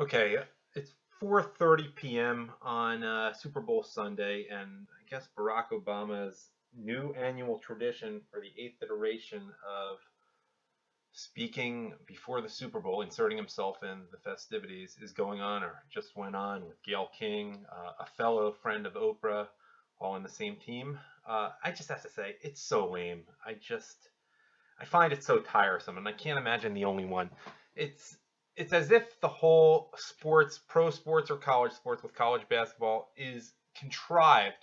Okay, it's 4:30 p.m. on Super Bowl Sunday, and I guess Barack Obama's new annual tradition for the eighth iteration of speaking before the Super Bowl, inserting himself in the festivities, is going on or just went on with Gayle King, a fellow friend of Oprah, all on the same team. I just have to say, it's so lame. I find it so tiresome, and I can't imagine the only one. It's it's as if the whole sports, pro sports or college sports with college basketball is contrived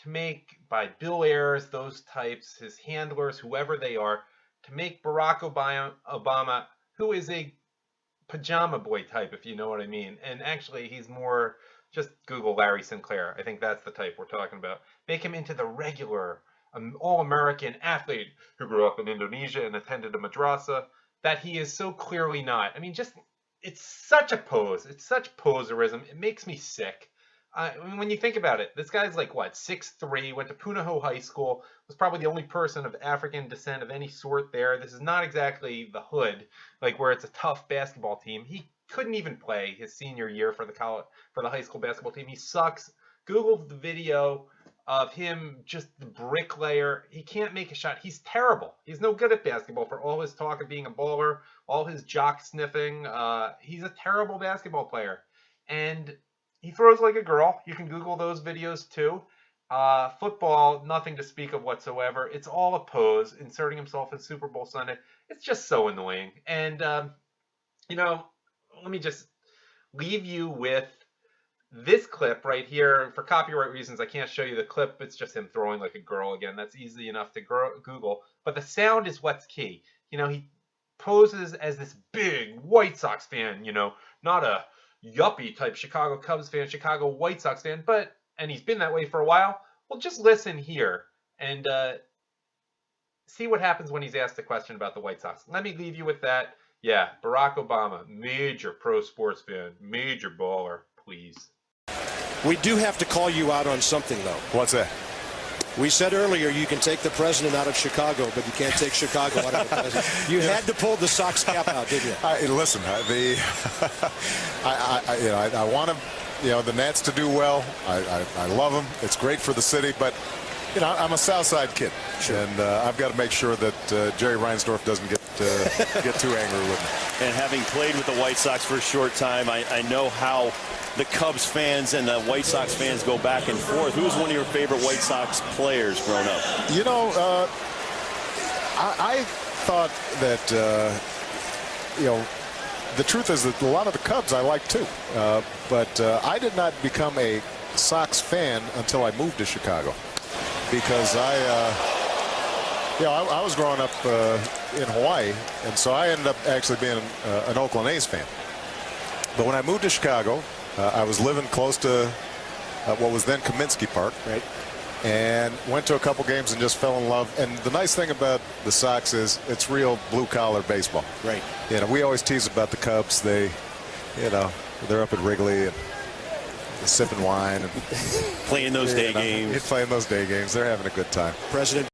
to make by Bill Ayers, those types, his handlers, whoever they are, to make Barack Obama, who is a pajama boy type, if you know what I mean. And actually, he's more, just Google Larry Sinclair. I think that's the type we're talking about. Make him into the regular all-American athlete who grew up in Indonesia and attended a madrasa that he is so clearly not. I mean, just it's such a pose. It's such poserism. It makes me sick. I mean, when you think about it, this guy's like what, 6'3", went to Punahou High School, was probably the only person of African descent of any sort there. This is not exactly the hood, like where it's a tough basketball team. He couldn't even play his senior year for the high school basketball team. He sucks. Google the video of him, just the bricklayer. He can't make a shot. He's terrible. He's no good at basketball for all his talk of being a baller, all his jock sniffing. He's a terrible basketball player. And he throws like a girl. You can Google those videos too. Football, nothing to speak of whatsoever. It's all a pose, inserting himself in Super Bowl Sunday. It's just so annoying. And, let me just leave you with this clip right here. For copyright reasons, I can't show you the clip. It's just him throwing like a girl again. That's easy enough to Google. But the sound is what's key. He poses as this big White Sox fan, not a yuppie type Chicago Cubs fan, Chicago White Sox fan, and he's been that way for a while. Well, just listen here and see what happens when he's asked a question about the White Sox. Let me leave you with that. Yeah, Barack Obama, major pro sports fan, major baller, please. We do have to call you out on something, though. What's that? We said earlier you can take the president out of Chicago, but you can't take Chicago out of the president. You had to pull the Sox cap out, didn't you? Listen, I want the Nats to do well. I love them. It's great for the city, but I'm a South Side kid, sure. And I've got to make sure that Jerry Reinsdorf doesn't get too angry with me. And having played with the White Sox for a short time, I know how the Cubs fans and the White Sox fans go back and forth. Who's one of your favorite White Sox players growing up? I thought that, the truth is that a lot of the Cubs I like too. But I did not become a Sox fan until I moved to Chicago. Because I was growing up in Hawaii, and so I ended up actually being an Oakland A's fan. But when I moved to Chicago, I was living close to what was then Kaminsky Park, right? And went to a couple games and just fell in love. And the nice thing about the Sox is it's real blue-collar baseball. Right. We always tease about the Cubs. They're up at Wrigley and sipping wine and playing those day games. Playing those day games. They're having a good time. President